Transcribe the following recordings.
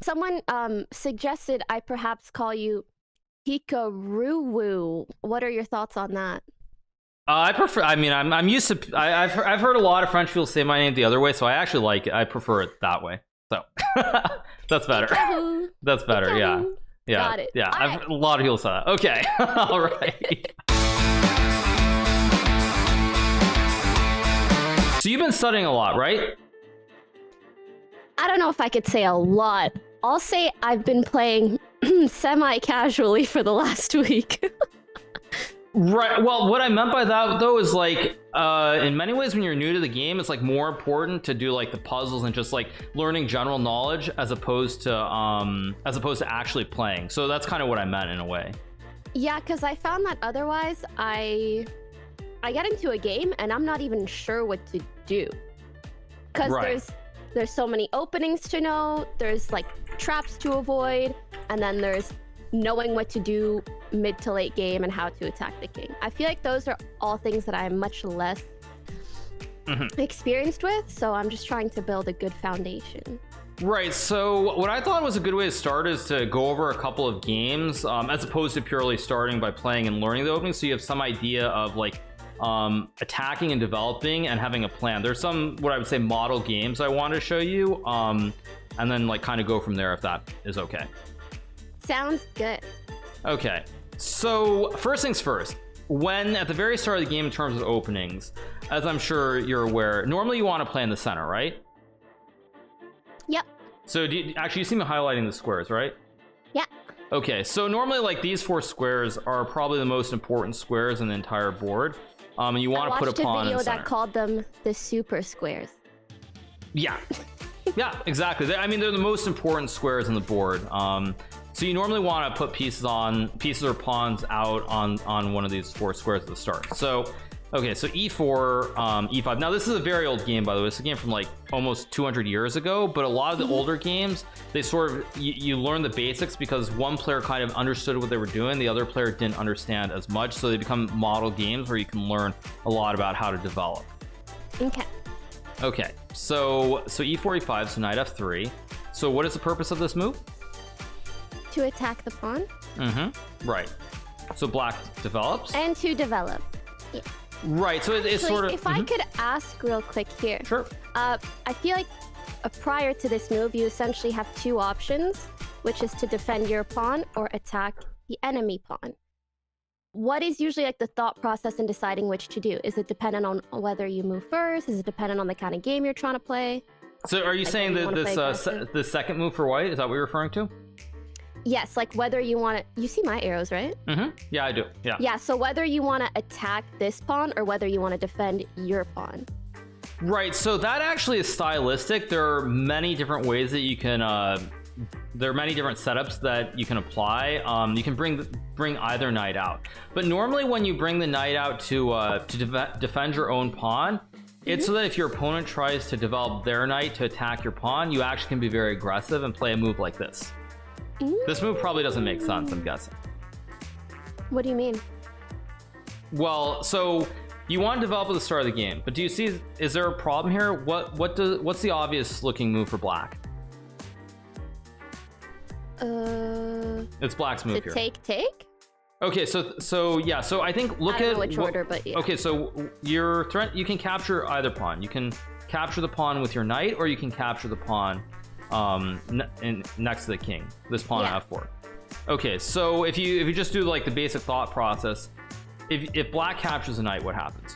Someone suggested I perhaps call you Hikaru. What are your thoughts on that? I prefer. I mean, I'm used to. I've heard a lot of French people say my name the other way, so I actually like it. I prefer it that way. So that's better. Hikaru. That's better. Hikaru. Yeah. Got it. Yeah. All right. A lot of people say that. Okay. All right. So you've been studying a lot, right? I don't know if I could say a lot. I'll say I've been playing semi-casually for the last week. Right. Well, what I meant by that though is like, in many ways, when you're new to the game, it's like more important to do like the puzzles and just like learning general knowledge as opposed to actually playing. So that's kind of what I meant in a way. Yeah, because I found that otherwise I get into a game and I'm not even sure what to do. Because there's so many openings to know, there's like traps to avoid, and then there's knowing what to do mid to late game and how to attack the king. I feel like those are all things that I'm much less experienced with, so I'm just trying to build a good foundation. Right, so what I thought was a good way to start is to go over a couple of games as opposed to purely starting by playing and learning the opening, so you have some idea of like attacking and developing and having a plan. There's some, what I would say, model games I want to show you, and then like kind of go from there if that is okay. Sounds good. Okay, so first things first, when at the very start of the game in terms of openings, as I'm sure you're aware, normally you want to play in the center, right? Yep. So actually you see me highlighting the squares, right? Yeah. Okay, so normally like these 4 squares are probably the most important squares in the entire board. And you want to put a pawn in the center. I watched a video that called them the super squares. Yeah. Yeah, exactly. I mean, they're the most important squares on the board. So you normally want to put pieces or pawns out on one of these 4 squares at the start. So, okay, so e4, e5. Now this is a very old game, by the way. It's a game from like almost 200 years ago. But a lot of the older games, they sort of you learn the basics because one player kind of understood what they were doing, the other player didn't understand as much. So they become model games where you can learn a lot about how to develop. Okay. Okay, so e4, e5, so knight f3. So what is the purpose of this move? To attack the pawn. Right. So black develops. And to develop. Yeah. Right, so it's sort of... If I could ask real quick here. Sure. I feel like prior to this move, you essentially have 2 options, which is to defend your pawn or attack the enemy pawn. What is usually like the thought process in deciding which to do? Is it dependent on whether you move first? Is it dependent on the kind of game you're trying to play? So are you saying that this second move for white, is that what you're referring to? Yes, like whether you want to... You see my arrows, right? Yeah, I do. Yeah. Yeah, so whether you want to attack this pawn or whether you want to defend your pawn. Right, so that actually is stylistic. There are many different ways that you can... there are many different setups that you can apply. You can bring either knight out. But normally when you bring the knight out to defend your own pawn, it's so that if your opponent tries to develop their knight to attack your pawn, you actually can be very aggressive and play a move like this. This move probably doesn't make sense, I'm guessing. What do you mean? Well, so you want to develop at the start of the game, but do you see, is there a problem here? What's the obvious looking move for black? It's black's move here. Take? Okay, so yeah, so I think I don't know which order, but yeah. Okay, so your threat, you can capture either pawn. You can capture the pawn with your knight, or you can capture the pawn next to the king, this pawn at f4. Okay, so if you just do like the basic thought process, if black captures a knight, what happens?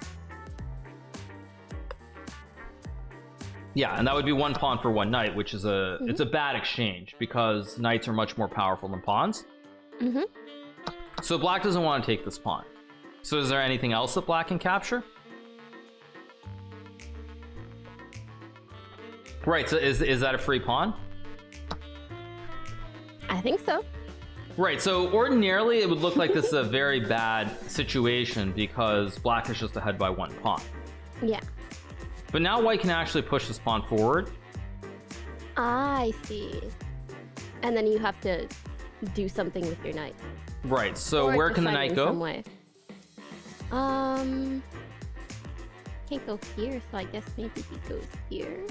Yeah, and that would be 1 pawn for 1 knight, which is it's a bad exchange because knights are much more powerful than pawns. So black doesn't want to take this pawn. So is there anything else that black can capture? Right, so is that a free pawn? I think so. Right, so ordinarily it would look like this is a very bad situation because black is just ahead by 1 pawn. Yeah. But now white can actually push this pawn forward. I see. And then you have to do something with your knight. Right, so or where can the knight go? Some way. Can't go here, so I guess maybe he goes here.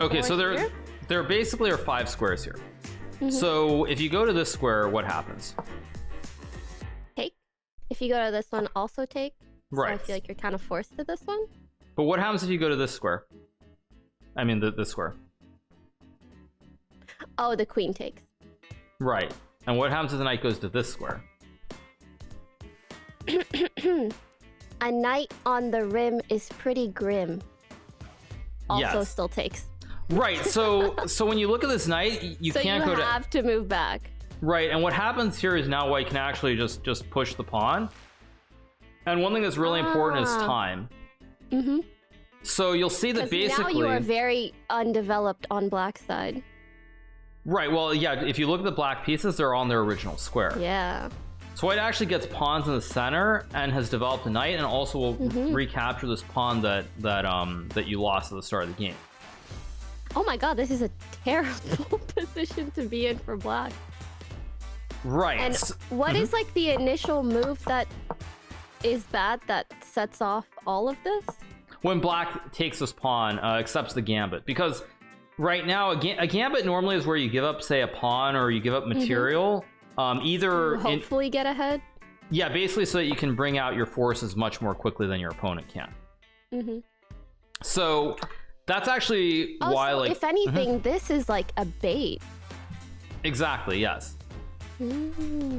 Okay, or so there... here? there basically are 5 squares here. So if you go to this square, what happens? Take. If you go to this one, also take. Right. So I feel like you're kind of forced to this one. But what happens if you go to this square? I mean, this square. Oh, the queen takes. Right. And what happens if the knight goes to this square? A knight on the rim is pretty grim. Also Yes. still takes. Right. So when you look at this knight, you can't go to. So you have to move back. Right. And what happens here is now white can actually just push the pawn. And one thing that's really important is time. So you'll see that basically now you are very undeveloped on black's side. Right. Well, yeah. If you look at the black pieces, they're on their original square. Yeah. So white actually gets pawns in the center and has developed a knight, and also will recapture this pawn that you lost at the start of the game. Oh my god, this is a terrible position to be in for black. Right. And what is like the initial move that is bad that sets off all of this? When black takes this pawn, accepts the gambit, because right now a gambit normally is where you give up, say, a pawn or you give up material. Either hopefully get ahead. Yeah, basically so that you can bring out your forces much more quickly than your opponent can. So that's actually why, like, if anything, this is like a bait. Exactly. Yes.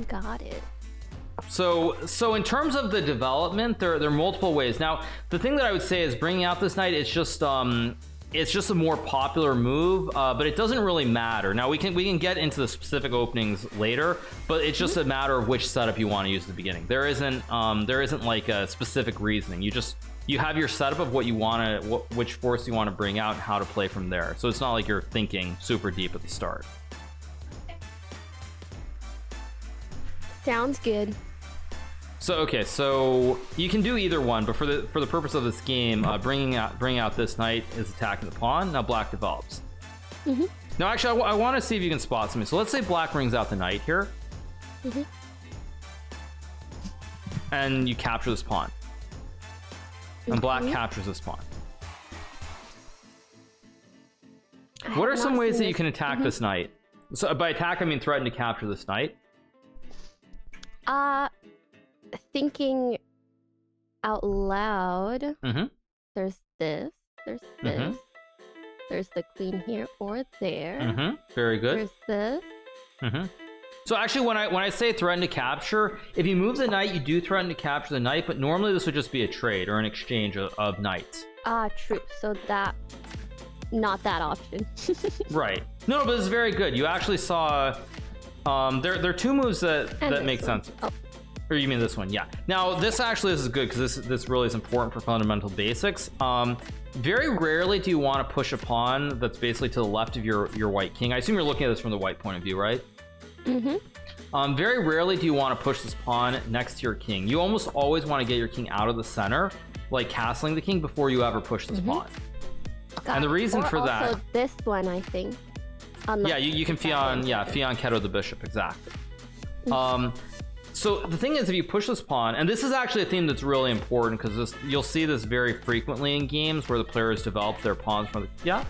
Got it. So in terms of the development, there are multiple ways. Now, the thing that I would say is bringing out this knight. It's just a more popular move, but it doesn't really matter. Now we can get into the specific openings later, but it's just a matter of which setup you want to use at the beginning. There isn't like a specific reasoning. You have your setup of what you want to, which force you want to bring out, and how to play from there. So it's not like you're thinking super deep at the start. Sounds good. So okay, so you can do either one, but for the purpose of this game, bringing out this knight is attacking the pawn. Now black develops. Now actually, I want to see if you can spot something. So let's say black brings out the knight here, and you capture this pawn, and black captures this pawn. What are some ways that you can attack this knight? So by attack, I mean threaten to capture this knight. Thinking out loud. There's this. There's this. There's the queen here or there. Very good. There's this. So actually, when I say threaten to capture, if you move the knight, you do threaten to capture the knight, but normally this would just be a trade or an exchange of knights. True. So that, not that option. Right. No, but it's very good. You actually saw. There are 2 moves that make sense. Oh. Or you mean this one? Yeah. Now this is good because this really is important for fundamental basics. Very rarely do you want to push a pawn that's basically to the left of your white king. I assume you're looking at this from the white point of view, right? Very rarely do you want to push this pawn next to your king. You almost always want to get your king out of the center, like castling the king, before you ever push this pawn. And the reason for that, also this one, I think. Yeah, you can fianchetto the bishop, exactly. So the thing is, if you push this pawn, and this is actually a theme that's really important because you'll see this very frequently in games where the players develop their pawns from the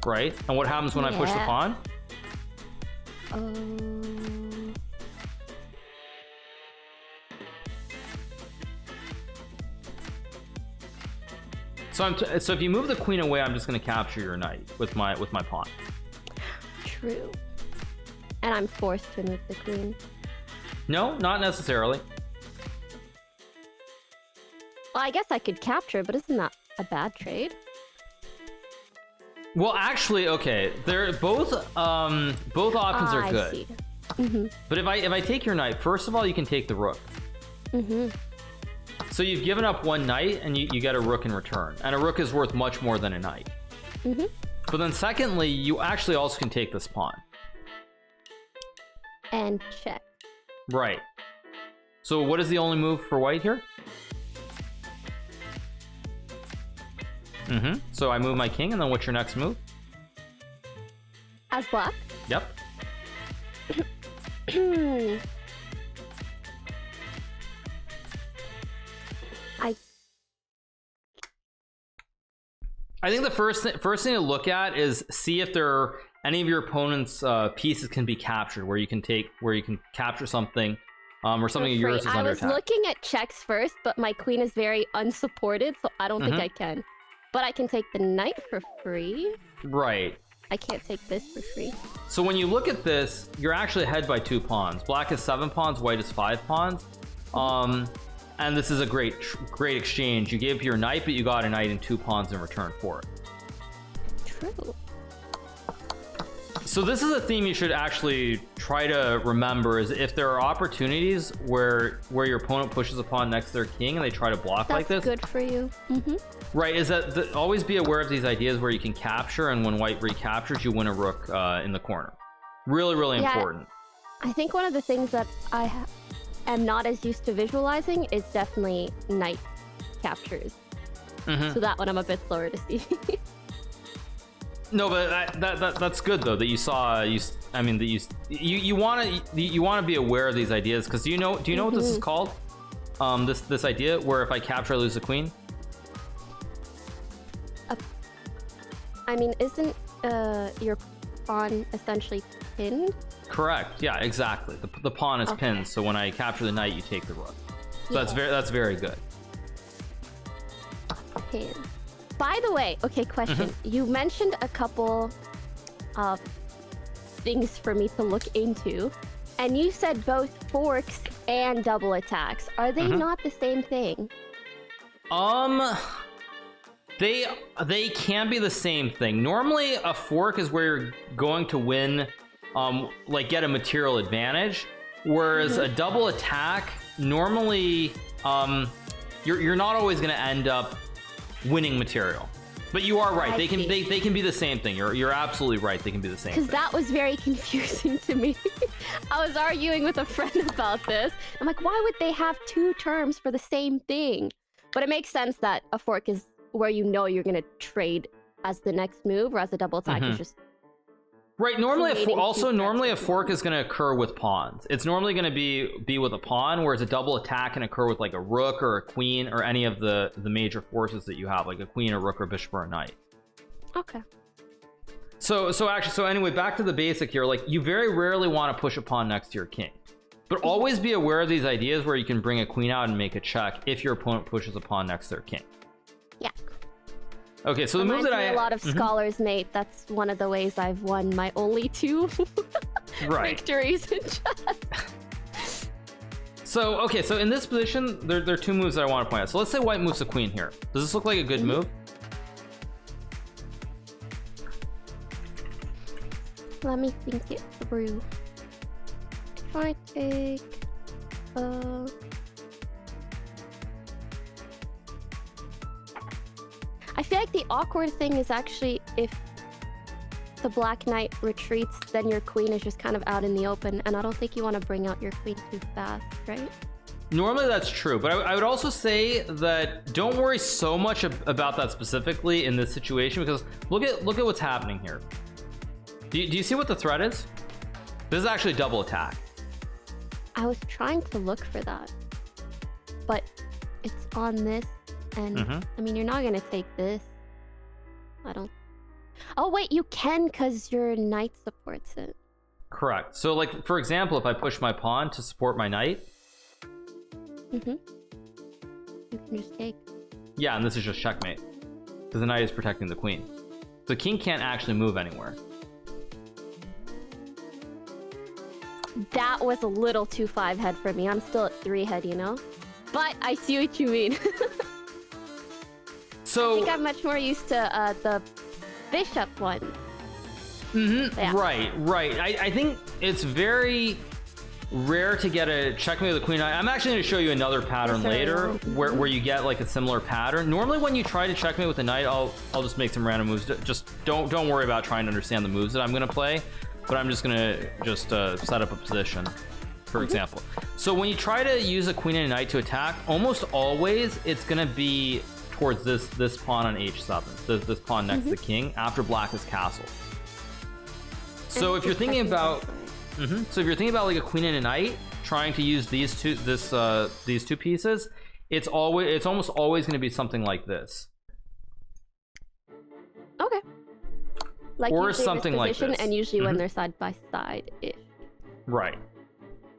right. And what happens when I push the pawn? So if you move the queen away, I'm just going to capture your knight with my pawn. True. And I'm forced to move the queen. No, not necessarily. Well, I guess I could capture, but isn't that a bad trade? Well, actually, okay. They're both options are good. I see. But if I take your knight, first of all, you can take the rook. So you've given up one knight, and you get a rook in return, and a rook is worth much more than a knight. But then, secondly, you actually also can take this pawn and check. Right. So what is the only move for white here? So I move my king, and then what's your next move? As black? Yep. I think the first thing to look at is see if there any of your opponent's pieces can be captured, where you can capture something, or something of yours is under attack. I was looking at checks first, but my queen is very unsupported, so I don't think I can. But I can take the knight for free. Right. I can't take this for free. So when you look at this, you're actually ahead by 2 pawns. Black is 7 pawns, white is 5 pawns. And this is a great exchange. You gave your knight, but you got a knight and 2 pawns in return for it. True. So this is a theme you should actually try to remember, is if there are opportunities where your opponent pushes a pawn next to their king and they try to block like this. That's good for you. Right, is that always be aware of these ideas where you can capture, and when white recaptures, you win a rook in the corner. Really, really important. I think one of the things that I am not as used to visualizing is definitely knight captures. So that one I'm a bit slower to see. No, but that's good though that you saw. You want to be aware of these ideas, because do you know what this is called? This idea where if I capture, I lose the queen. I mean, isn't your pawn essentially pinned? Correct. Yeah, exactly. The pawn is pinned, so when I capture the knight, you take the rook. So that's very good. Pin. By the way, okay, question. You mentioned a couple of things for me to look into, and you said both forks and double attacks. Are they not the same thing? They can be the same thing. Normally, a fork is where you're going to win, like get a material advantage, whereas a double attack, normally, you're not always going to end up winning material. But you are right. They can be the same thing. You're absolutely right. They can be the same thing. Because that was very confusing to me. I was arguing with a friend about this. I'm like, why would they have 2 terms for the same thing? But it makes sense that a fork is where you know you're going to trade as the next move, whereas a double attack is just... Right, normally a fork is going to occur with pawns. It's normally going to be with a pawn, whereas a double attack can occur with like a rook or a queen or any of the major forces that you have, like a queen, a rook, or bishop, or a knight. Okay. So anyway, back to the basic here. Like, you very rarely want to push a pawn next to your king, but always be aware of these ideas where you can bring a queen out and make a check if your opponent pushes a pawn next to their king. Yeah. Okay, so the move that a lot of scholars, mate. That's one of the ways I've won my only 2 victories in chess. So, okay, so in this position, there are 2 moves that I want to point out. So let's say white moves the queen here. Does this look like a good move? Let me think it through. If I take... I feel like the awkward thing is actually if the black knight retreats, then your queen is just kind of out in the open, and I don't think you want to bring out your queen too fast, right? Normally that's true, but I would also say that don't worry so much about that specifically in this situation, because look at what's happening here. Do you see what the threat is? This is actually double attack. I was trying to look for that, but it's on this. And I mean, you're not gonna take this. I don't. Oh wait, you can, because your knight supports it. Correct. So, like, for example, if I push my pawn to support my knight, you can just take. Yeah, and this is just checkmate, because the knight is protecting the queen. The king can't actually move anywhere. That was a little too 5-head for me. I'm still at 3-head, you know. But I see what you mean. So I think I'm much more used to the bishop one. Yeah. Right. I think it's very rare to get a checkmate with the queen. I'm actually going to show you another pattern later where you get like a similar pattern. Normally when you try to checkmate with the knight, I'll just make some random moves. Just don't worry about trying to understand the moves that I'm going to play, but I'm just going to set up a position, for example. So when you try to use a queen and a knight to attack, almost always it's going to be towards this pawn on h7, this pawn next to the king after black is castled. So if you're thinking about like a queen and a knight trying to use these two pieces, it's almost always going to be something like this. Okay. Like or usually something this like position, this. and usually when they're side by side ish. Right.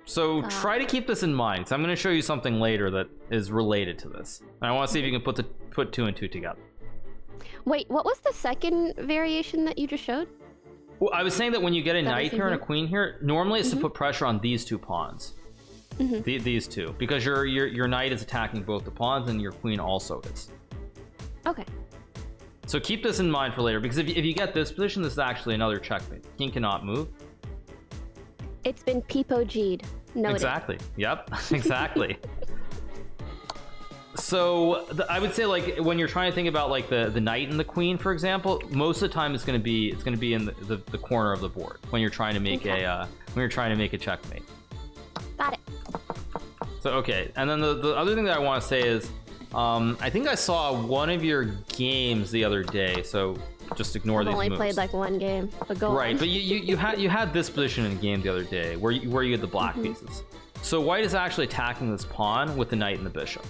So try to keep this in mind, because I'm going to show you something later that is related to this. And I want to see if you can put 2 and 2 together. Wait, what was the second variation that you just showed? Well, I was saying that when you get a That knight is in here and a here? queen here, normally it's to put pressure on these 2 pawns. These 2, because your knight is attacking both the pawns and your queen also is. Okay. So keep this in mind for later, because if you get this position, this is actually another checkmate. The king cannot move. It's been P-POG'd. Noted. Exactly. Yep. Exactly. So I would say, like, when you're trying to think about like the knight and the queen, for example, most of the time it's going to be in the corner of the board when you're trying to make a checkmate. Got it. So okay, and then the other thing that I want to say is, I think I saw one of your games the other day. So just ignore I've these only moves. played like one game, but go Right, on. but you had this position in the game the other day where you had the black pieces. So white is actually attacking this pawn with the knight and the bishop.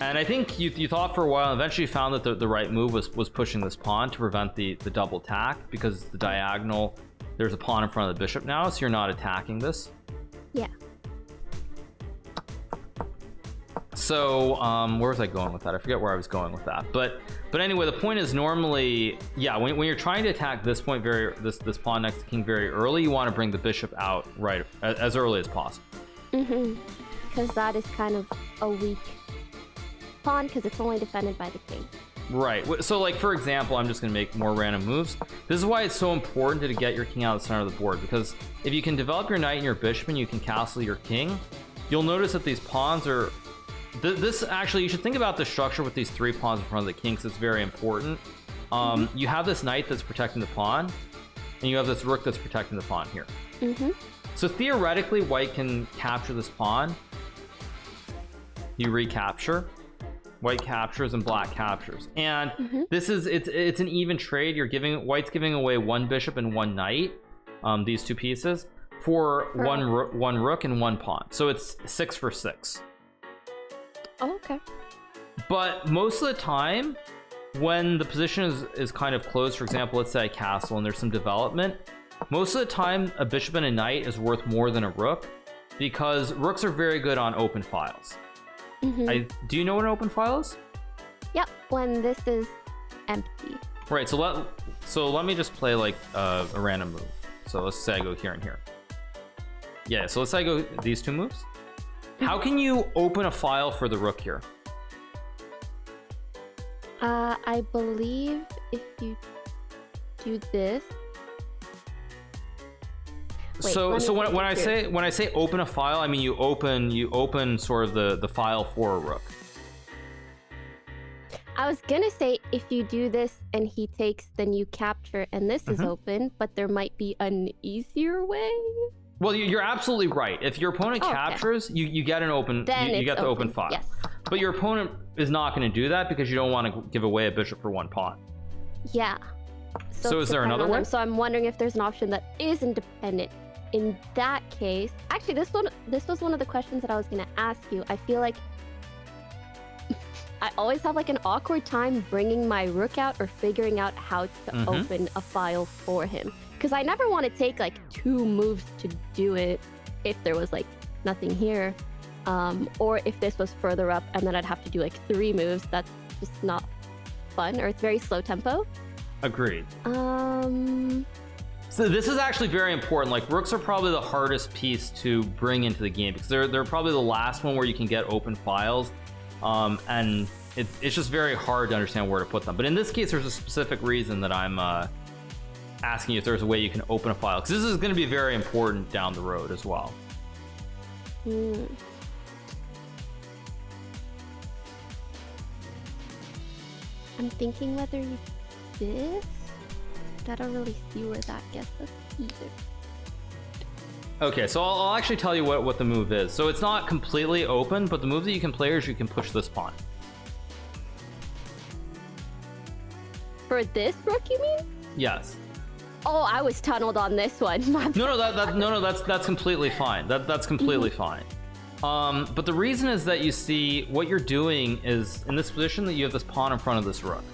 And I think you thought for a while, and eventually found that the right move was pushing this pawn to prevent the double attack, because the diagonal, there's a pawn in front of the bishop now, so you're not attacking this. Yeah. So where was I going with that? I forget where I was going with that. But anyway, the point is, normally, yeah, when you're trying to attack this point, this pawn next to king very early, you want to bring the bishop out right as early as possible. Because that is kind of a weak pawn, because it's only defended by the king. Right. So, like, for example, I'm just going to make more random moves. This is why it's so important to get your king out of the center of the board, because if you can develop your knight and your bishop and you can castle your king, you'll notice that these pawns are... This actually, you should think about the structure with these 3 pawns in front of the king, because it's very important. You have this knight that's protecting the pawn, and you have this rook that's protecting the pawn here. So theoretically, white can capture this pawn. You recapture. White captures and black captures, and this is it's an even trade. White's giving away 1 bishop and 1 knight, these 2 pieces, for one rook and 1 pawn. So it's 6 for 6. Oh, okay. But most of the time, when the position is kind of closed, for example, let's say a castle and there's some development, most of the time a bishop and a knight is worth more than a rook, because rooks are very good on open files. Do you know what an open file is? Yep, when this is empty. Right, so let me just play like a random move. So let's say I go here and here. Yeah, so let's say I go these 2 moves. How can you open a file for the rook here? I believe if you do this. Wait, so when I say open a file, I mean you open sort of the file for a rook. I was gonna say if you do this and he takes, then you capture, and this is open, but there might be an easier way. Well, you're absolutely right. If your opponent captures, you get an open. You get the open file. Yes. But your opponent is not going to do that, because you don't want to give away a bishop for 1 pawn. Yeah. So is there another way? So I'm wondering if there's an option that is independent. In that case, actually, this was one of the questions that I was going to ask you. I feel like I always have like an awkward time bringing my rook out or figuring out how to open a file for him. Because I never want to take like 2 moves to do it if there was like nothing here. Or if this was further up and then I'd have to do like 3 moves. That's just not fun, or it's very slow tempo. Agreed. So this is actually very important. Like, rooks are probably the hardest piece to bring into the game, because they're probably the last one where you can get open files. And it's just very hard to understand where to put them. But in this case, there's a specific reason that I'm asking you if there's a way you can open a file, because this is going to be very important down the road as well. I'm thinking whether you this. I don't really see where that gets us either. Okay, so I'll actually tell you what the move is. So it's not completely open, but the move that you can play is you can push this pawn. For this rook, you mean? Yes. Oh, I was tunneled on this one. No, that's completely fine. That's completely fine. But the reason is that you see what you're doing is in this position that you have this pawn in front of this rook.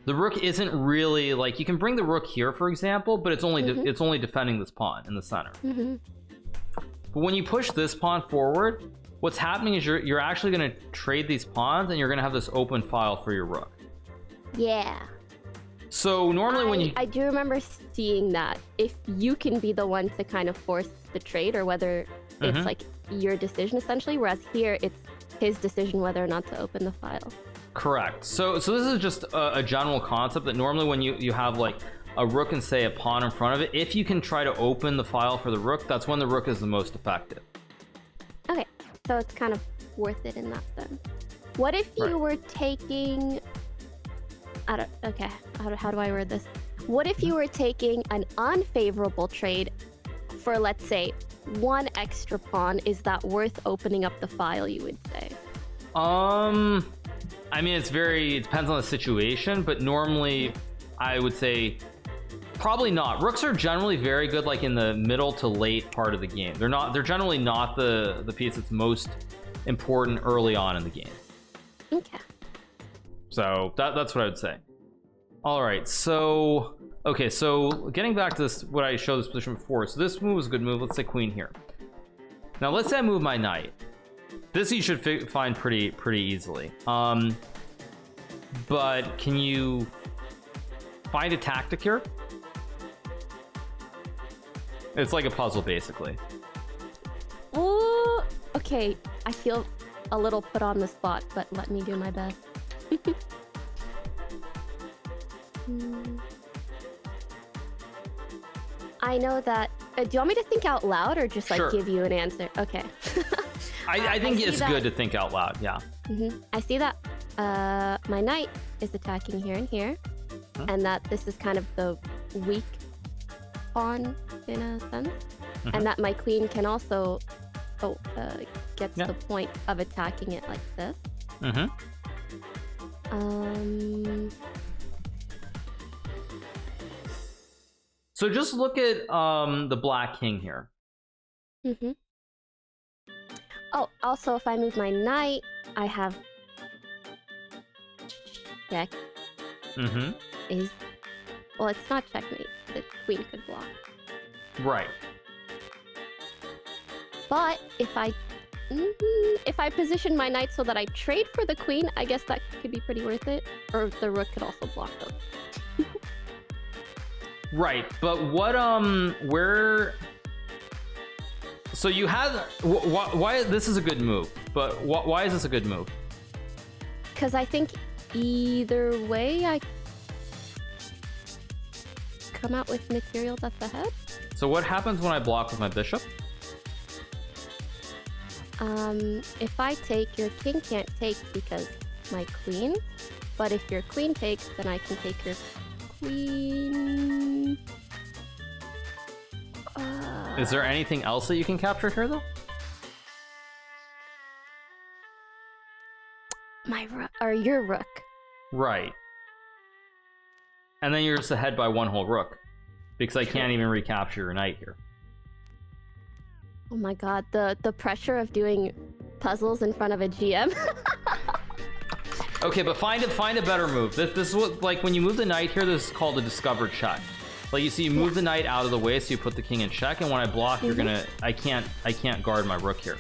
the rook isn't really like, you can bring the rook here, for example, but it's only it's only defending this pawn in the center. But when you push this pawn forward, what's happening is you're actually going to trade these pawns, and you're going to have this open file for your rook. Yeah. So normally when you... I do remember seeing that. If you can be the one to kind of force the trade, or whether it's like your decision essentially, whereas here it's his decision whether or not to open the file. Correct. So this is just a general concept that normally when you have like a rook and say a pawn in front of it, if you can try to open the file for the rook, that's when the rook is the most effective. Okay, so it's kind of worth it in that sense. What if you were taking... Okay, how do I word this? What if you were taking an unfavorable trade for, let's say, one extra pawn? Is that worth opening up the file, you would say? I mean, it depends on the situation, but normally I would say probably not. Rooks are generally very good like in the middle to late part of the game. They're generally not the piece that's most important early on in the game. Okay. So that's what I would say. All right, so okay, so getting back to this, what I showed this position before. So this move was a good move. Let's say queen here. Now let's say I move my knight. This you should find pretty easily. But can you find a tactic here? It's like a puzzle, basically. Oh, okay. I feel a little put on the spot, but let me do my best. I know that. Do you want me to think out loud or just like give you an answer? Okay. I think it's good to think out loud. Yeah. I see that my knight is attacking here and here, and that this is kind of the weak pawn in a sense, and that my queen can also get to the point of attacking it like this. So just look at the black king here. Oh, also if I move my knight, I have check. Well, it's not checkmate. The queen could block. Right. But if I position my knight so that I trade for the queen, I guess that could be pretty worth it. Or the rook could also block those. Right, but what where? So you had why this is a good move, but why is this a good move? Because I think either way I come out with material that's ahead. So what happens when I block with my bishop? If I take, your king can't take because my queen. But if your queen takes, then I can take your queen. Is there anything else that you can capture here, though? My rook, or your rook. Right. And then you're just ahead by one whole rook, because I can't even recapture your knight here. Oh my god, the pressure of doing puzzles in front of a GM. Okay, but find a better move. This is what, like, when you move the knight here, this is called a discovered check. Like, you see, you move the knight out of the way, so you put the king in check, and when I block, you're gonna... I can't guard my rook here.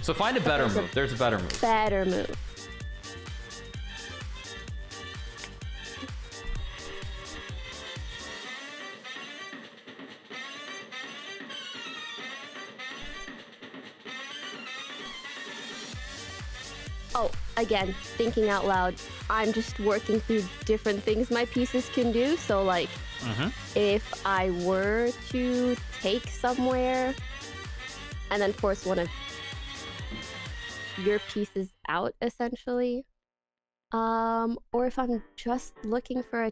So find a better move. There's a better move. Better move. Oh, again, thinking out loud, I'm just working through different things my pieces can do. So, like, if I were to take somewhere and then force one of your pieces out, essentially, or if I'm just looking for a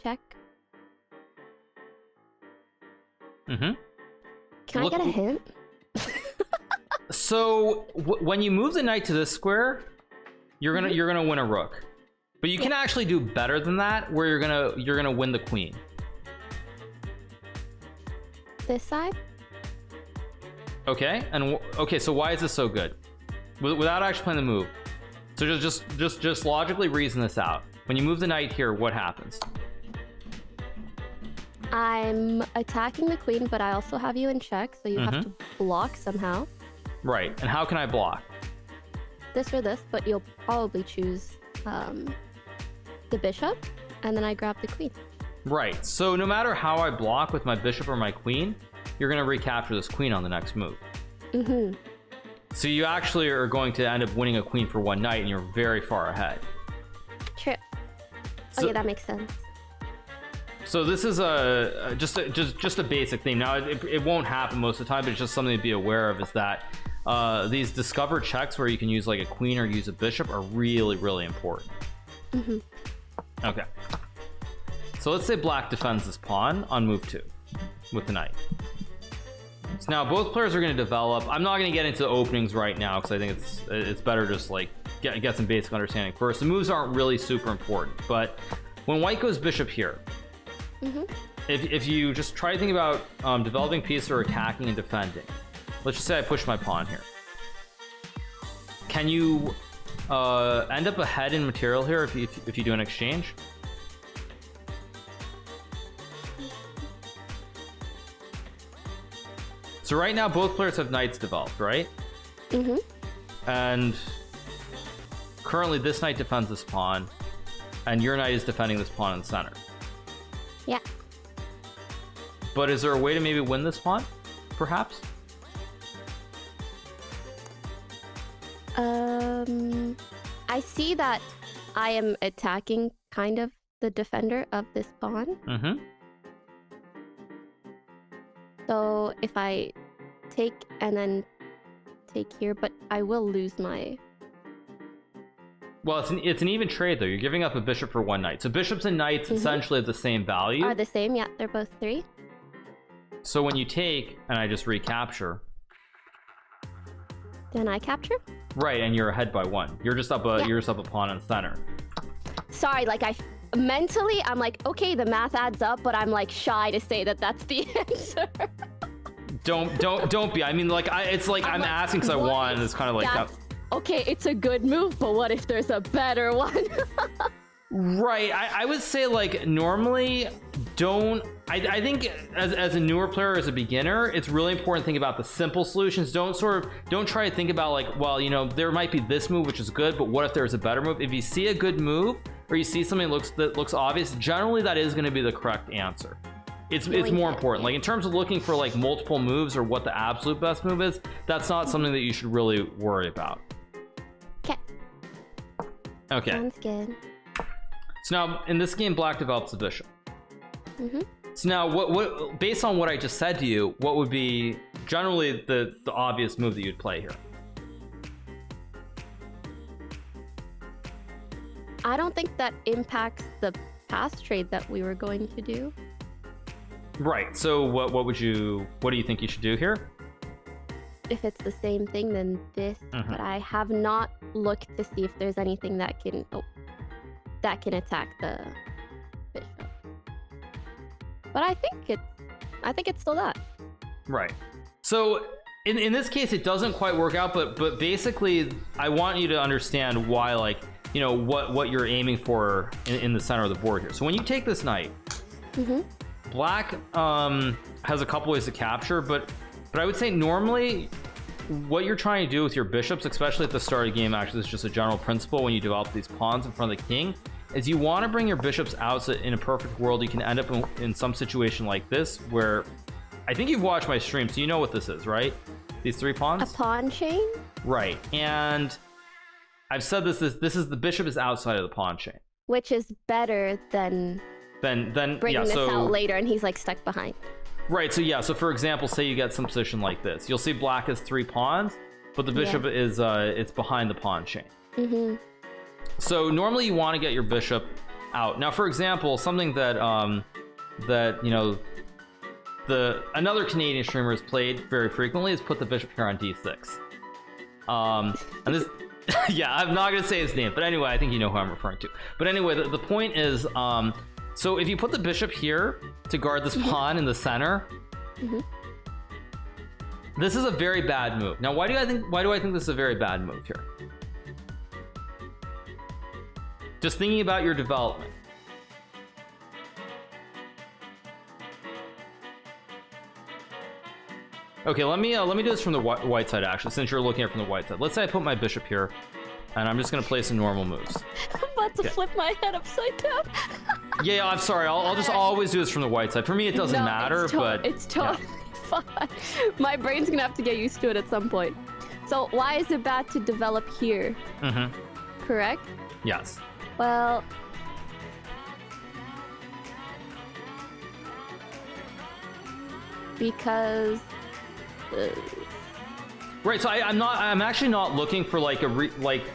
check. Can I get a hint? So when you move the knight to this square, you're gonna win a rook, but you can actually do better than that, where you're gonna win the queen. This side. Okay, and okay, so why is this so good? Without actually playing the move, So just logically reason this out. When you move the knight here, what happens? I'm attacking the queen, but I also have you in check, so you have to block somehow. Right, and how can I block? This or this, but you'll probably choose the bishop, and then I grab the queen. Right, so no matter how I block with my bishop or my queen, you're going to recapture this queen on the next move. So you actually are going to end up winning a queen for one knight, and you're very far ahead. True. So, okay, that makes sense. So this is just a basic theme. Now it won't happen most of the time, but it's just something to be aware of. Is that these discover checks where you can use like a queen or use a bishop are really, really important. Okay. So let's say black defends this pawn on move 2 with the knight. So now both players are going to develop. I'm not going to get into the openings right now because I think it's better just like get some basic understanding first. The moves aren't really super important, but when white goes bishop here, if you just try to think about developing pieces or attacking and defending, let's just say I push my pawn here. Can you end up ahead in material here if you do an exchange? So right now both players have knights developed, right? And currently this knight defends this pawn, and your knight is defending this pawn in the center. Yeah. But is there a way to maybe win this pawn, perhaps? I see that I am attacking kind of the defender of this pawn. So if I take and then take here, but I will lose my... Well, it's an even trade, though. You're giving up a bishop for one knight. So bishops and knights essentially have the same value. Are the same, yeah. They're both 3. So when you take, and I just recapture... Then I capture? Right, and you're ahead by 1. You're just up a pawn in center. Sorry, like mentally, I'm like, okay, the math adds up, but I'm like shy to say that that's the answer. Don't be. I mean, like, it's like I'm asking because I want, and it's kind of like that. Okay, it's a good move, but what if there's a better one? Right. I would say, like, normally don't... I think as a newer player, as a beginner, it's really important to think about the simple solutions. Don't try to think about, like, well, you know, there might be this move which is good, but what if there's a better move? If you see a good move or you see something that looks obvious, generally that is going to be the correct answer. It's more important. Like, in terms of looking for like multiple moves or what the absolute best move is, that's not something that you should really worry about. Okay. Sounds good. So now in this game, black develops the bishop. So now, what based on what I just said to you, what would be generally the obvious move that you'd play here? I don't think that impacts the pass trade that we were going to do. Right. So what do you think you should do here? If it's the same thing, then this. But I have not looked to see if there's anything that can attack the bishop. But I think it's still that. Right. So in this case, it doesn't quite work out. But basically, I want you to understand why, like, you know, what you're aiming for in the center of the board here. So when you take this knight, black has a couple ways to capture, but I would say normally what you're trying to do with your bishops, especially at the start of the game, actually this is just a general principle when you develop these pawns in front of the king, is you want to bring your bishops out so in a perfect world you can end up in some situation like this where I think you've watched my stream, so you know what this is, right? These 3 pawns? A pawn chain? Right. And I've said this is the bishop is outside of the pawn chain. Which is better than bringing this out later and he's like stuck behind. Right, so yeah, so for example, say you get some position like this. You'll see black has 3 pawns, but the bishop is it's behind the pawn chain. So normally you want to get your bishop out. Now, for example, something that you know another Canadian streamer has played very frequently is put the bishop here on d6. And this yeah, I'm not gonna say his name, but anyway, I think you know who I'm referring to. But anyway, the point is, so if you put the bishop here to guard this pawn in the center, this is a very bad move. Now, why do I think this is a very bad move here? Just thinking about your development. Okay, let me do this from the white side, actually, since you're looking at it from the white side. Let's say I put my bishop here, and I'm just going to play some normal moves. I'm about to flip my head upside down. Yeah, I'm sorry. I'll just always do this from the white side. For me, it doesn't matter, but... It's totally fine. My brain's going to have to get used to it at some point. So why is it bad to develop here? Mm-hmm. Correct? Yes. Well... Because... Right, so I'm actually not looking for like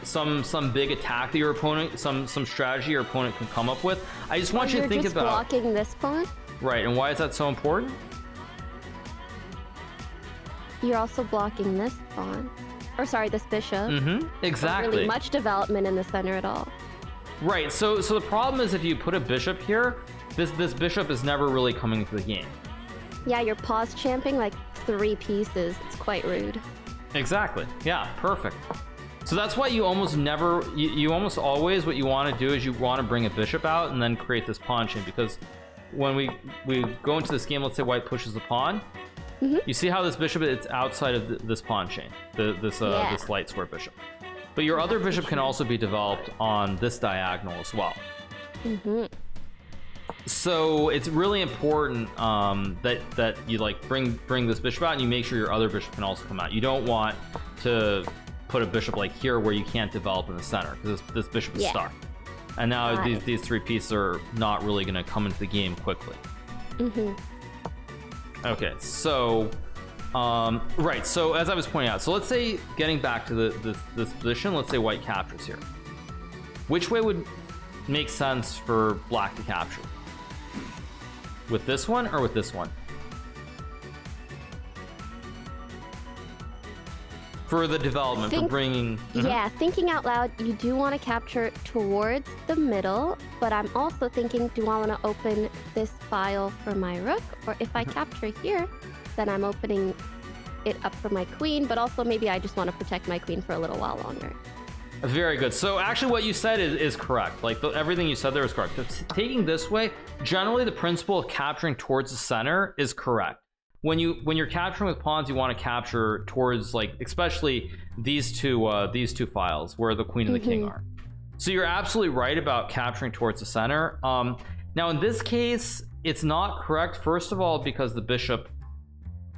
some big attack that your opponent, some strategy your opponent can come up with. I just want you to think about blocking this pawn. Right, and why is that so important? You're also blocking this pawn, or sorry, this bishop. Exactly. Not really much development in the center at all. Right. So the problem is if you put a bishop here, this bishop is never really coming into the game. Yeah, you're pause champing like 3 pieces. It's quite rude. Exactly. Yeah, perfect. So that's why you almost never, you almost always, what you want to do is you want to bring a bishop out and then create this pawn chain, because when we go into this game, let's say white pushes the pawn, you see how this bishop, it's outside of this pawn chain, this light square bishop. But your other bishop can also be developed on this diagonal as well. So it's really important that you like bring this bishop out and you make sure your other bishop can also come out. You don't want to put a bishop like here where you can't develop in the center, because this bishop is stuck. And now these 3 pieces are not really going to come into the game quickly. Okay, so right, so as I was pointing out, so let's say, getting back to this position, let's say white captures here. Which way would make sense for black to capture? With this one or with this one? For the development, for bringing... Yeah, thinking out loud, you do want to capture towards the middle, but I'm also thinking, do I want to open this file for my rook? Or if I capture here, then I'm opening it up for my queen, but also maybe I just want to protect my queen for a little while longer. Very good. So actually what you said is correct. Like everything you said there is correct. Taking this way, generally the principle of capturing towards the center is correct. When you're capturing with pawns, you want to capture towards, like, especially these two files where the queen and the king are. So you're absolutely right about capturing towards the center. Now in this case, it's not correct. First of all, because the bishop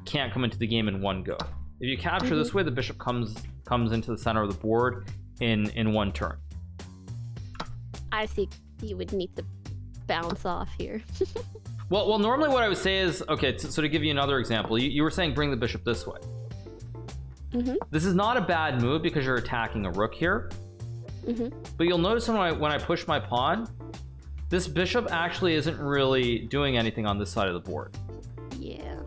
can't come into the game in one go. If you capture this way, the bishop comes into the center of the board in one turn. I see. You would need to bounce off here. Well, normally what I would say is, okay, so to give you another example, you were saying bring the bishop this way. This is not a bad move because you're attacking a rook here. But you'll notice when I push my pawn, this bishop actually isn't really doing anything on this side of the board. Yeah.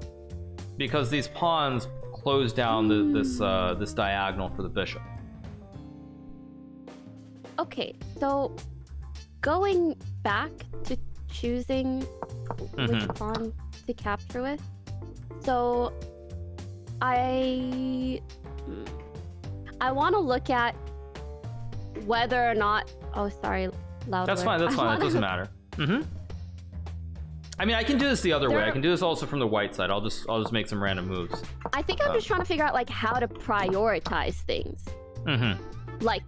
Because these pawns close down this diagonal for the bishop. Okay, so going back to choosing which pawn to capture with. So I want to look at whether or not... Oh, sorry, louder. That's fine, it doesn't matter. I mean, I can do this the other way. I can do this also from the white side. I'll just make some random moves. I think I'm just trying to figure out like how to prioritize things. Like,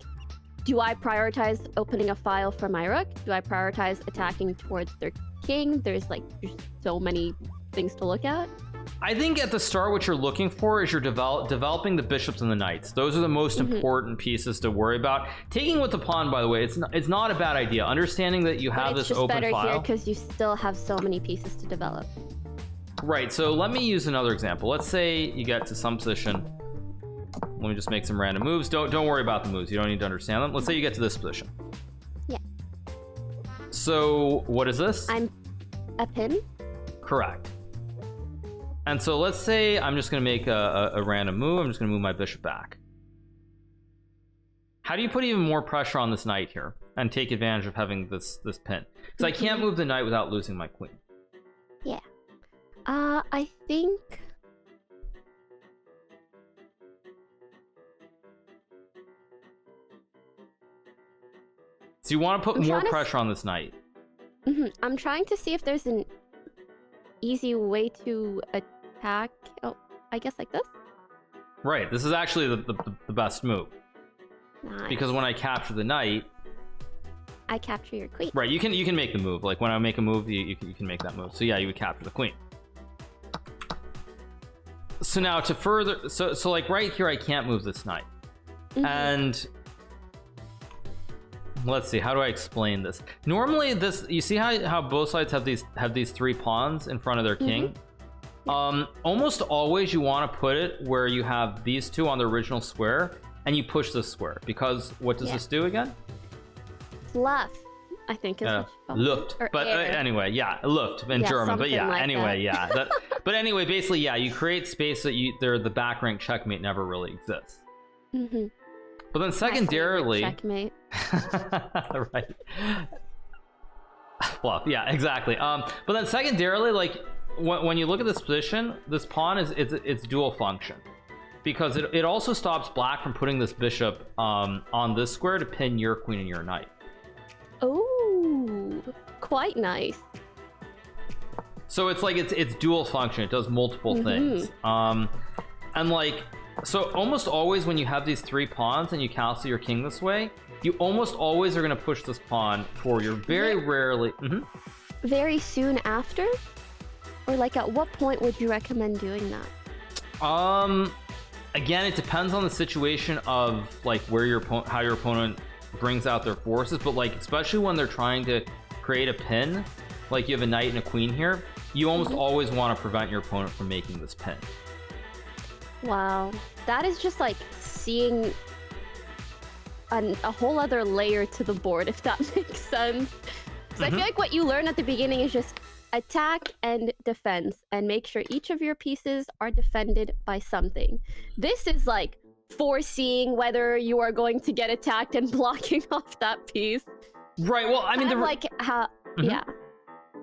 do I prioritize opening a file for my rook? Do I prioritize attacking towards their king? There's so many things to look at. I think at the start, what you're looking for is you're developing the bishops and the knights. Those are the most important pieces to worry about. Taking with the pawn, by the way, it's not a bad idea. Understanding that you have this open file. It's just better here because you still have so many pieces to develop. Right. So let me use another example. Let's say you get to some position. Let me just make some random moves. Don't worry about the moves. You don't need to understand them. Let's say you get to this position. Yeah. So what is this? I'm a pin. Correct. And so let's say I'm just going to make a random move. I'm just going to move my bishop back. How do you put even more pressure on this knight here and take advantage of having this pin? Because I can't move the knight without losing my queen. Yeah. I think... So you want to put more pressure on this knight. I'm trying to see if there's an easy way to attack. Oh, I guess like this? Right, this is actually the best move. Nice. Because when I capture the knight, I capture your queen. Right, you can make the move. Like when I make a move, you can make that move. So yeah, you would capture the queen. So now to further, so like right here, I can't move this knight. And let's see, how do I explain this? Normally, this, you see how both sides have these 3 pawns in front of their king. Almost always you want to put it where you have these 2 on the original square, and you push this square, because what does this do again? Fluff, I think is Luft. But anyway, yeah, Luft in German. But yeah, like anyway, yeah. But anyway, basically, yeah, you create space that the back rank checkmate never really exists. But then secondarily, checkmate. Right. Fluff. Yeah, exactly. But then secondarily, like when you look at this position, this pawn it's dual function, because it also stops black from putting this bishop on this square to pin your queen and your knight. Oh, quite nice. So it's like it's dual function. It does multiple things. And like, so almost always when you have these 3 pawns and you castle your king this way, you almost always are going to push this pawn forward. You're very rarely very soon after, or like at what point would you recommend doing that? Again, it depends on the situation of like where how your opponent brings out their forces, but like especially when they're trying to create a pin, like you have a knight and a queen here, you almost always want to prevent your opponent from making this pin. Wow, that is just like seeing a whole other layer to the board, if that makes sense. Because I feel like what you learn at the beginning is just attack and defense, and make sure each of your pieces are defended by something. This is like foreseeing whether you are going to get attacked and blocking off that piece. Right, well, I mean, kind of like how, yeah.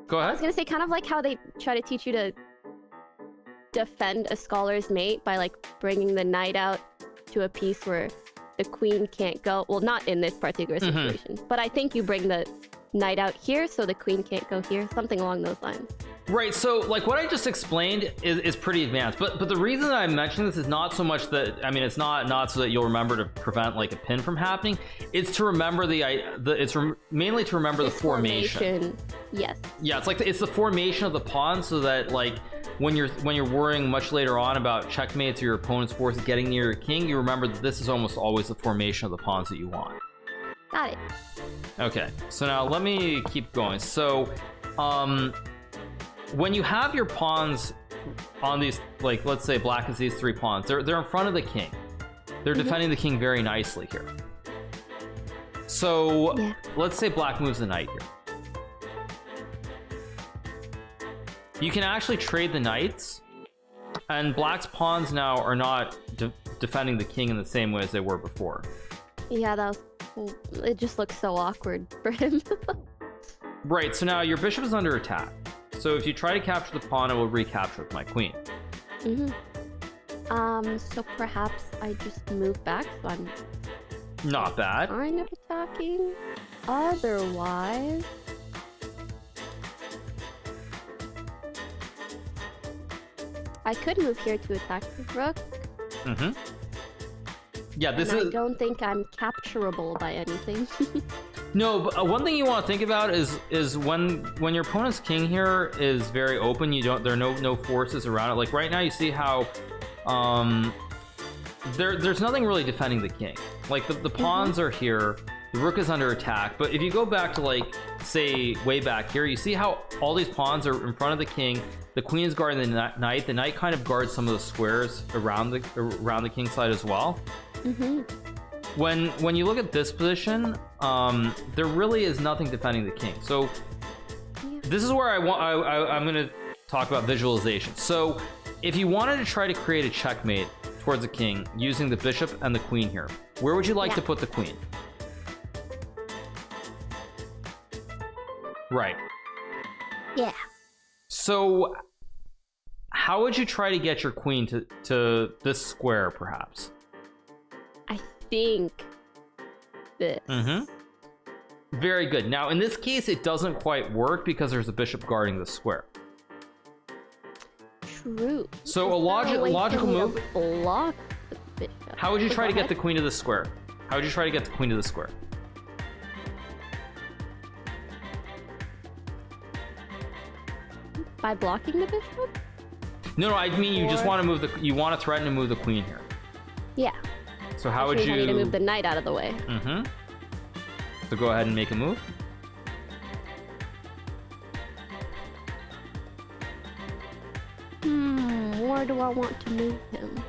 Go ahead. I was gonna say kind of like how they try to teach you to defend a scholar's mate by like bringing the knight out to a piece where the queen can't go. Well, not in this particular situation, but I think you bring the knight out here so the queen can't go here, something along those lines. Right, so like what I just explained is pretty advanced, but the reason that I'm mentioning this is not so much that, I mean, it's not so that you'll remember to prevent like a pin from happening. It's to remember mainly to remember the formation. Yes. Yeah, it's like it's the formation of the pawn, so that like when you're worrying much later on about checkmates or your opponent's forces getting near your king, you remember that this is almost always the formation of the pawns that you want. Got it. Okay, so now let me keep going. So, when you have your pawns on these, like let's say black is these 3 pawns, they're in front of the king. They're defending the king very nicely here. So let's say black moves the knight here. You can actually trade the knights, and black's pawns now are not defending the king in the same way as they were before. Yeah, it just looks so awkward for him. Right, so now your bishop is under attack. So if you try to capture the pawn, it will recapture with my queen. So perhaps I just move back, so I'm not bad. Kind of attacking. Otherwise, I could move here to attack the rook. Yeah, this is. I don't think I'm capturable by anything. No, but one thing you want to think about is when your opponent's king here is very open, there are no forces around it. Like right now, you see how there's nothing really defending the king. Like the pawns are here, the rook is under attack. But if you go back to like say way back here, you see how all these pawns are in front of the king. The queen is guarding the knight. The knight kind of guards some of the squares around the king side as well. When you look at this position, there really is nothing defending the king. So this is where I'm going to talk about visualization. So if you wanted to try to create a checkmate towards the king using the bishop and the queen here, where would you like to put the queen? Right. Yeah. So how would you try to get your queen to this square, perhaps? I think this. Very good. Now, in this case, it doesn't quite work because there's a bishop guarding the square. True. So a logical move. Block the bishop. How would you try to get the queen to the square? How would you try to get the queen to the square? By blocking the bishop? No, I mean you just want to move the. You want to threaten to move the queen here. Yeah. So how would you? I need to move the knight out of the way. Mm-hmm. So go ahead and make a move. Where do I want to move him?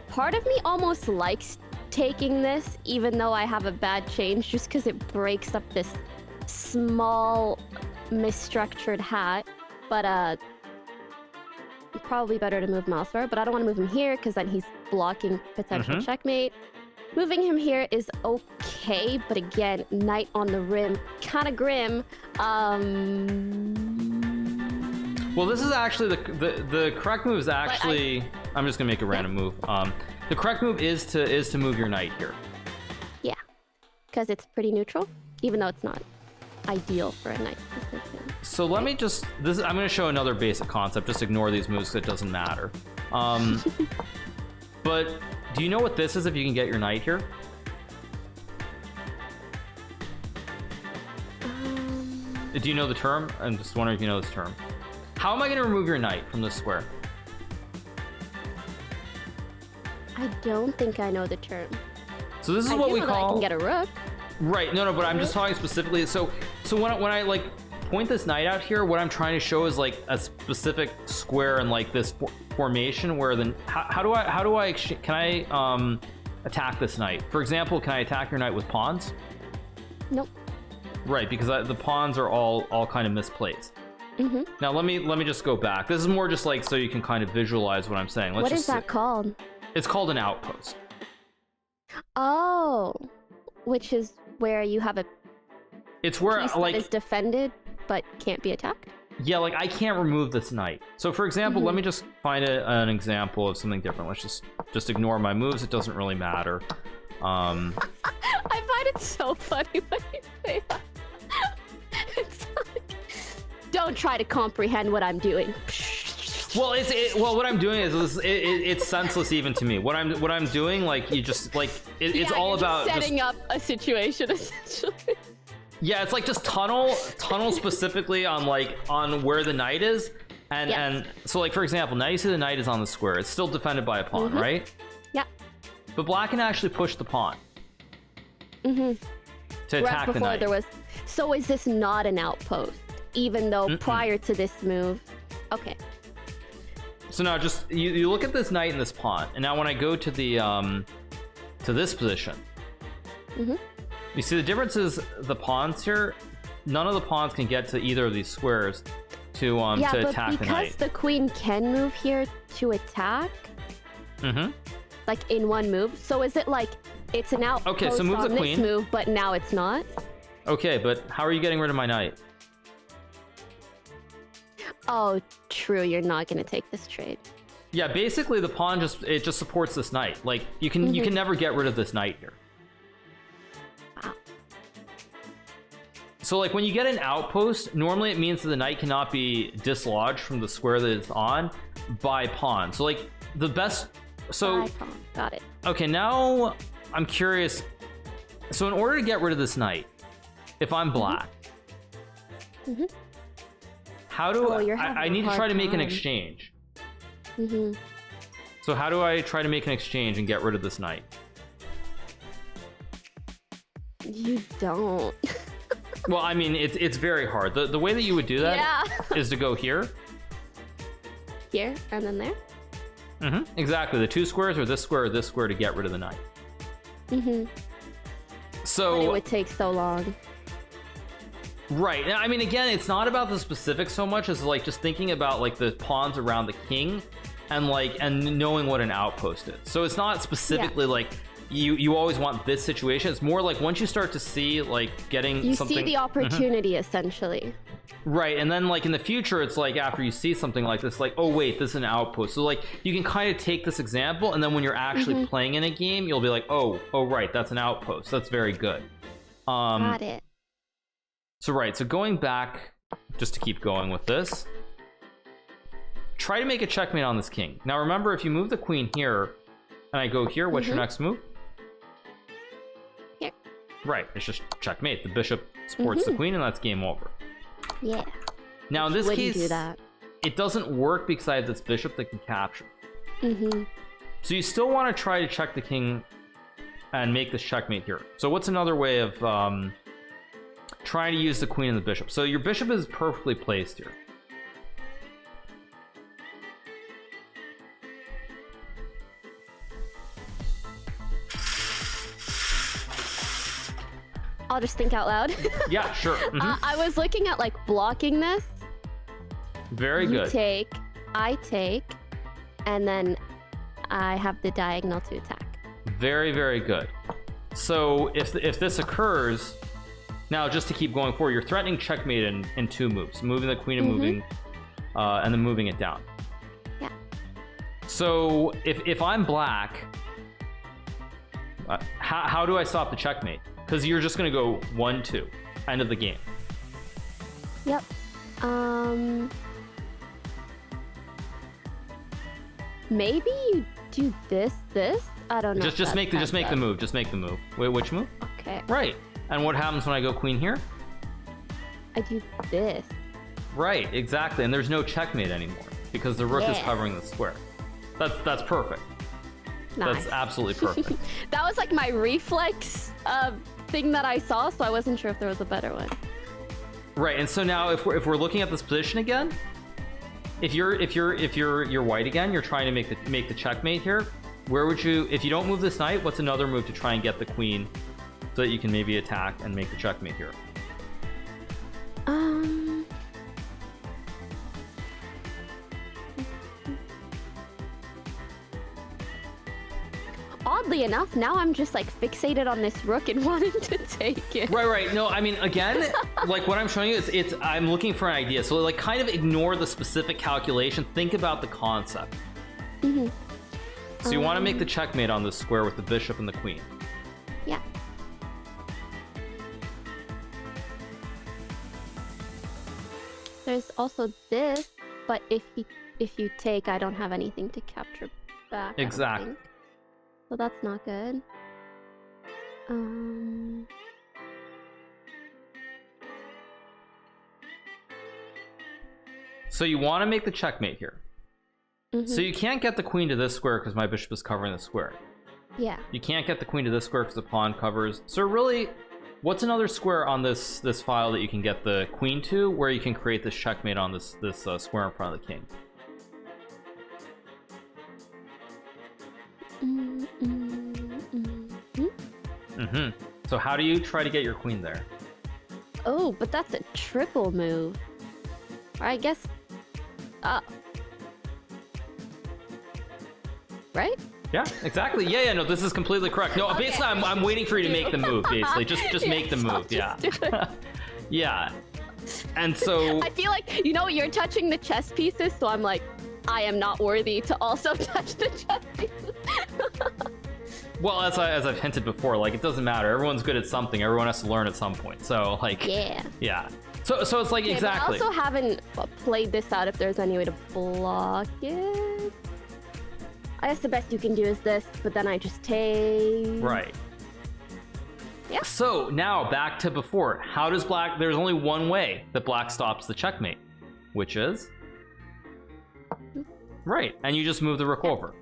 Part of me almost likes taking this, even though I have a bad change, just because it breaks up this small, misstructured hat. But probably better to move him elsewhere. But I don't want to move him here because then he's blocking potential checkmate. Moving him here is okay, but again, knight on the rim, kind of grim. Well, this is actually the correct move is actually. I'm just gonna make a random move. The correct move is to move your knight here. Yeah, because it's pretty neutral, even though it's not ideal for a knight position. So let me just I'm gonna show another basic concept. Just ignore these moves because it doesn't matter. But do you know what this is if you can get your knight here? Do you know the term? I'm just wondering if you know this term. How am I going to remove your knight from this square? I don't think I know the term. So this is what we call. I can get a rook. Right. No, but I'm just talking specifically. So when I like point this knight out here, what I'm trying to show is like a specific square in like this formation where then how do I can I attack this knight? For example, can I attack your knight with pawns? Nope. Right, because the pawns are all kind of misplaced. Now let me just go back. This is more just like so you can kind of visualize what I'm saying. What is that called? It's called an outpost. Oh, which is where you have a. It's where piece like that is defended but can't be attacked. Yeah, like I can't remove this knight. So for example, let me just find an example of something different. Let's just ignore my moves. It doesn't really matter. I find it so funny when you say that. It's like, don't try to comprehend what I'm doing. Well, well, what I'm doing is it's senseless even to me. What I'm doing, like you just like it's all about setting up a situation essentially. Yeah, it's like just tunnel specifically on where the knight is, and so like for example, now you see the knight is on the square. It's still defended by a pawn, right? Yeah. But black can actually push the pawn. To attack the knight. So is this not an outpost? Even though prior to this move, okay. So now just you look at this knight and this pawn, and now when I go to the to this position, you see the difference is the pawns here. None of the pawns can get to either of these squares to attack the knight. Because the queen can move here to attack. Like in one move. So is it like it's an outpost okay, so move on the queen. This move, but now it's not? Okay, but how are you getting rid of my knight? Oh, true. You're not going to take this trade. Yeah, basically the pawn just supports this knight. Like you can never get rid of this knight here. Wow. So like when you get an outpost, normally it means that the knight cannot be dislodged from the square that it's on by pawn. So like the best. So got it. Okay, now I'm curious. So in order to get rid of this knight, if I'm black, how do I need to try to make an exchange? So how do I try to make an exchange and get rid of this knight? You don't. Well, I mean, it's very hard. The way that you would do that is to go here. Here and then there? Exactly. The two squares or this square to get rid of the knight. So but it would take so long. Right. I mean, again, it's not about the specifics so much as like just thinking about like the pawns around the king and knowing what an outpost is. So it's not specifically like you always want this situation. It's more like once you start to see like getting you something, see the opportunity essentially. Right, and then like in the future, it's like after you see something like this, like, oh wait, this is an outpost. So like you can kind of take this example, and then when you're actually playing in a game, you'll be like, oh right, that's an outpost. That's very good. Got it. So right, so going back, just to keep going with this, try to make a checkmate on this king. Now remember, if you move the queen here, and I go here, what's your next move? Here. Right, it's just checkmate. The bishop supports the queen, and that's game over. Yeah. Now in this case, do that. it doesn't work because I have this bishop that can capture. So you still want to try to check the king and make this checkmate here. So what's another way of trying to use the queen and the bishop? So your bishop is perfectly placed here. I'll just think out loud. Yeah, sure. I was looking at like blocking this. Very good. You take, I take, and then I have the diagonal to attack. Very, very good. So if this occurs, now just to keep going forward, you're threatening checkmate in 2 moves, moving the queen and moving, and then moving it down. Yeah. So if I'm black, how do I stop the checkmate? Because you're just gonna go 1-2, end of the game. Yep. Maybe you do this. I don't know. Just make the move. Just make the move. Wait, which move? Okay. Right. And what happens when I go queen here? I do this. Right. Exactly. And there's no checkmate anymore because the rook is covering the square. That's perfect. Nice. That's absolutely perfect. That was like my reflex thing that I saw, so I wasn't sure if there was a better one. Right. And so now if we're looking at this position again, if you're white again, you're trying to make the checkmate here. Where would you, if you don't move this knight, what's another move to try and get the queen so that you can maybe attack and make the checkmate here? Oddly enough, now I'm just like fixated on this rook and wanting to take it. Right. No, I mean, again, like what I'm showing you, it's I'm looking for an idea. So like kind of ignore the specific calculation. Think about the concept. So you want to make the checkmate on this square with the bishop and the queen. Yeah. There's also this, but if you take, I don't have anything to capture back. Exactly. So that's not good. So you want to make the checkmate here. So you can't get the queen to this square because my bishop is covering the square. Yeah. You can't get the queen to this square because the pawn covers. So really, what's another square on this file that you can get the queen to, where you can create this checkmate on this square in front of the king? So how do you try to get your queen there? Oh, but that's a triple move. Or I guess... right? Yeah, exactly. Yeah, no, this is completely correct. No, okay. Basically, I'm waiting for you to make the move, basically. Just make the move, yeah. Yeah. And so... I feel like, you know, you're touching the chess pieces, so I'm like, I am not worthy to also touch the chess pieces. Well, as I've hinted before, like, it doesn't matter. Everyone's good at something. Everyone has to learn at some point. So, like... Yeah. So it's like, exactly. But I also haven't played this out if there's any way to block it. I guess the best you can do is this, but then I just take... Right. Yeah. So now back to before. How does black... There's only one way that black stops the checkmate, which is... Right. And you just move the rook over.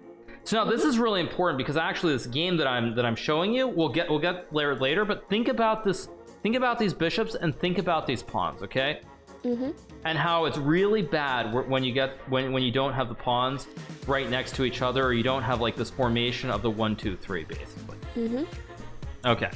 So now this is really important because actually this game that I'm showing you, we'll get later, but think about this. Think about these bishops and think about these pawns, okay? And how it's really bad when you don't have the pawns right next to each other, or you don't have like this formation of the 1, 2, 3, basically. Okay.